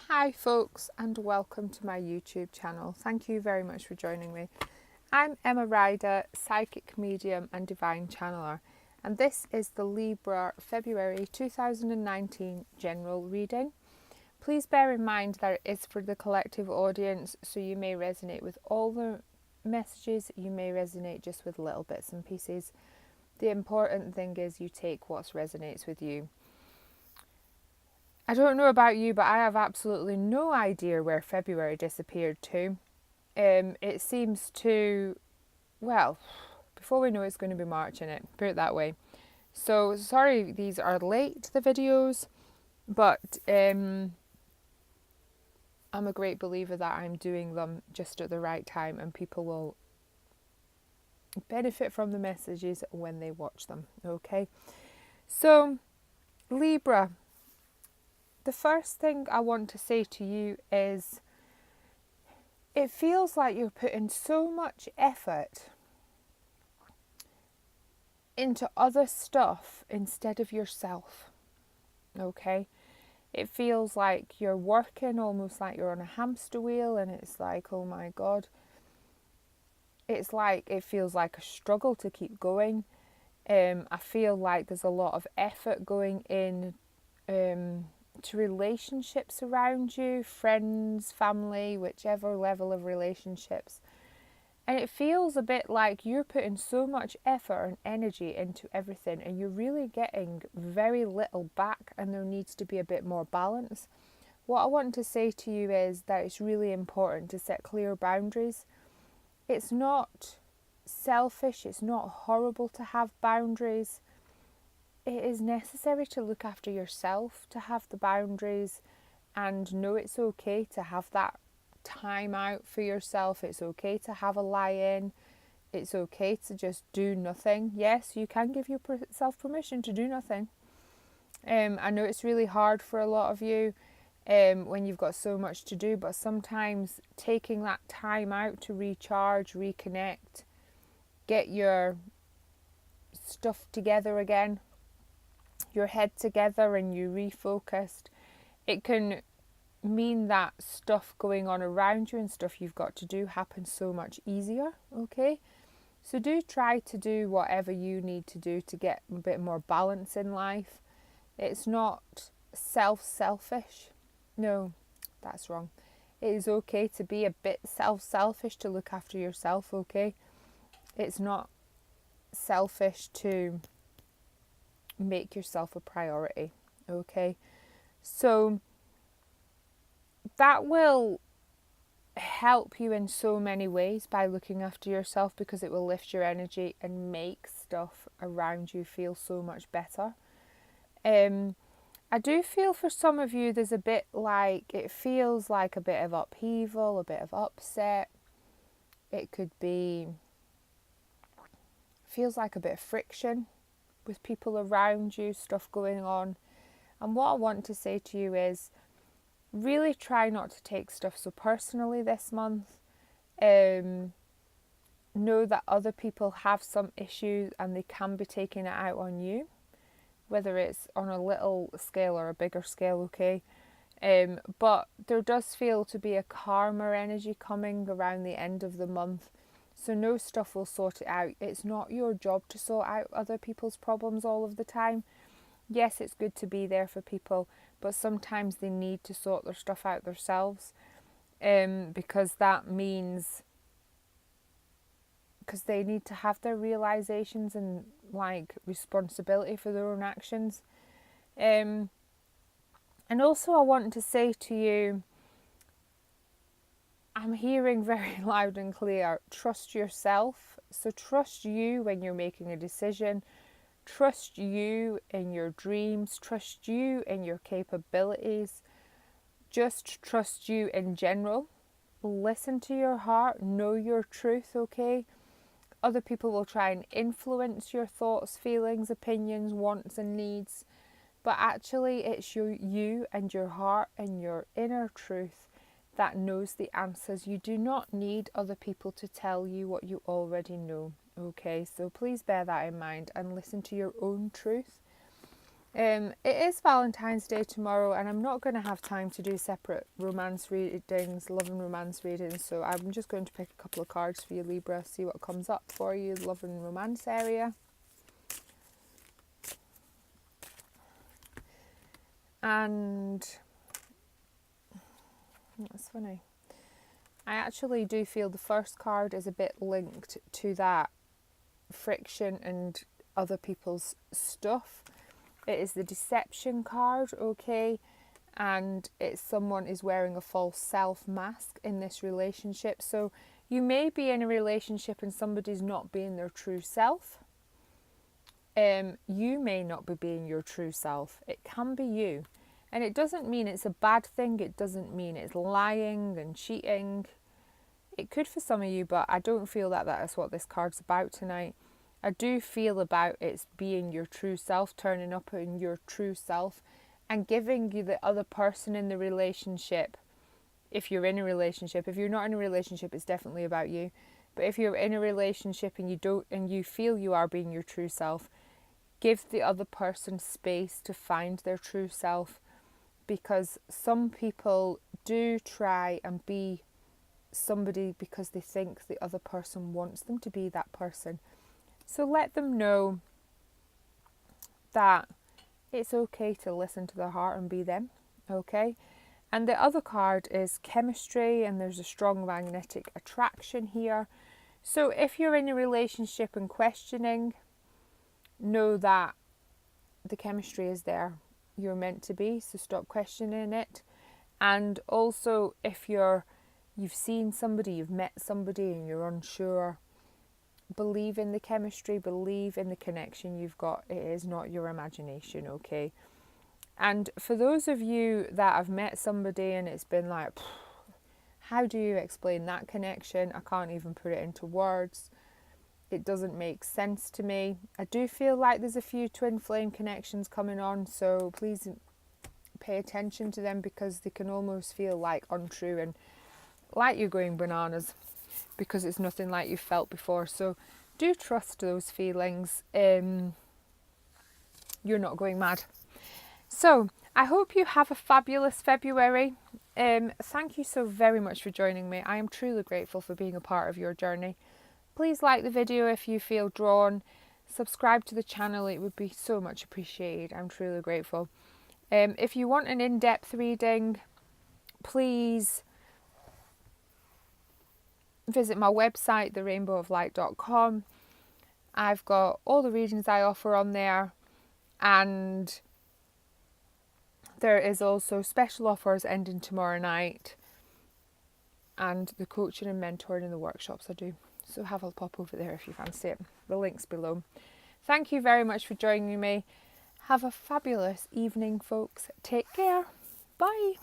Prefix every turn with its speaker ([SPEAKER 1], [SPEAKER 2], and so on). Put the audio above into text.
[SPEAKER 1] Hi folks, and welcome to my YouTube channel. Thank you very much for joining me. I'm Emma Ryder, psychic medium and divine channeler, and this is the Libra February 2019 general reading. Please bear in mind that it is for the collective audience, so you may resonate with all the messages, you may resonate just with little bits and pieces. The important thing is you take what resonates with you. I don't know about you, but I have absolutely no idea where February disappeared to. It seems to, well, before we know it's going to be March in it, put it that way. So sorry these are late, the videos, but I'm a great believer that I'm doing them just at the right time and people will benefit from the messages when they watch them, okay? So, Libra, the first thing I want to say to you is it feels like you're putting so much effort into other stuff instead of yourself, okay? It feels like you're working almost like you're on a hamster wheel and it's like, oh my God. It's like, it feels like a struggle to keep going. I feel like there's a lot of effort going in to relationships around you, friends, family, whichever level of relationships. And it feels a bit like you're putting so much effort and energy into everything and you're really getting very little back, and there needs to be a bit more balance. What I want to say to you is that it's really important to set clear boundaries. It's not selfish, it's not horrible to have boundaries. It is necessary to look after yourself, to have the boundaries and know it's okay to have that time out for yourself. It's okay to have a lie-in. It's okay to just do nothing. Yes, you can give yourself permission to do nothing. I know it's really hard for a lot of you when you've got so much to do, but sometimes taking that time out to recharge, reconnect, get your stuff together again, your head together and you refocused, it can mean that stuff going on around you and stuff you've got to do happens so much easier, okay? So do try to do whatever you need to do to get a bit more balance in life. It's not selfish. No, that's wrong. It is okay to be a bit selfish to look after yourself, okay? It's not selfish to make yourself a priority, okay? So that will help you in so many ways by looking after yourself, because it will lift your energy and make stuff around you feel so much better. I do feel for some of you there's a bit like, it feels like a bit of upheaval, a bit of upset. It could be, feels like a bit of friction with people around you, stuff going on. And what I want to say to you is really try not to take stuff so personally this month. Know that other people have some issues and they can be taking it out on you, whether it's on a little scale or a bigger scale, okay? But there does feel to be a calmer energy coming around the end of the month. So no, stuff will sort it out. It's not your job to sort out other people's problems all of the time. Yes, it's good to be there for people, but sometimes they need to sort their stuff out themselves, because that means, because they need to have their realizations and like responsibility for their own actions. And also I want to say to you, I'm hearing very loud and clear, trust yourself. So trust you when you're making a decision. Trust you in your dreams. Trust you in your capabilities. Just trust you in general. Listen to your heart. Know your truth, okay? Other people will try and influence your thoughts, feelings, opinions, wants and needs. But actually it's you and your heart and your inner truth that knows the answers. You do not need other people to tell you what you already know, okay? So please bear that in mind and listen to your own truth. It is Valentine's Day tomorrow, and I'm not going to have time to do separate romance readings, love and romance readings, so I'm just going to pick a couple of cards for you, Libra, see what comes up for you, love and romance area. And that's funny. I actually do feel the first card is a bit linked to that friction and other people's stuff. It is the deception card, okay? And it's someone is wearing a false self mask in this relationship. So you may be in a relationship and somebody's not being their true self. You may not be being your true self. It can be you. And it doesn't mean it's a bad thing. It doesn't mean it's lying and cheating. It could for some of you, but I don't feel that that is what this card's about tonight. I do feel about it's being your true self, turning up in your true self and giving you the other person in the relationship. If you're in a relationship, if you're not in a relationship, it's definitely about you. But if you're in a relationship and you feel you are being your true self, give the other person space to find their true self, because some people do try and be somebody because they think the other person wants them to be that person. So let them know that it's okay to listen to their heart and be them, okay? And the other card is chemistry, and there's a strong magnetic attraction here. So if you're in a relationship and questioning, know that the chemistry is there. You're meant to be, so stop questioning it. And also, if you've seen somebody, you've met somebody and you're unsure, believe in the chemistry, believe in the connection you've got. It is not your imagination, okay? And for those of you that have met somebody and it's been like, how do you explain that connection? I can't even put it into words. It doesn't make sense to me. I do feel like there's a few twin flame connections coming on, so please pay attention to them, because they can almost feel like untrue and like you're going bananas because it's nothing like you've felt before. So do trust those feelings. You're not going mad. So I hope you have a fabulous February. Thank you so very much for joining me. I am truly grateful for being a part of your journey. Please like the video if you feel drawn. Subscribe to the channel. It would be so much appreciated. I'm truly grateful. If you want an in-depth reading, please visit my website, therainbowoflight.com. I've got all the readings I offer on there, and there is also special offers ending tomorrow night, and the coaching and mentoring and the workshops I do. So have a pop over there if you fancy it. The link's below. Thank you very much for joining me. Have a fabulous evening, folks. Take care. Bye.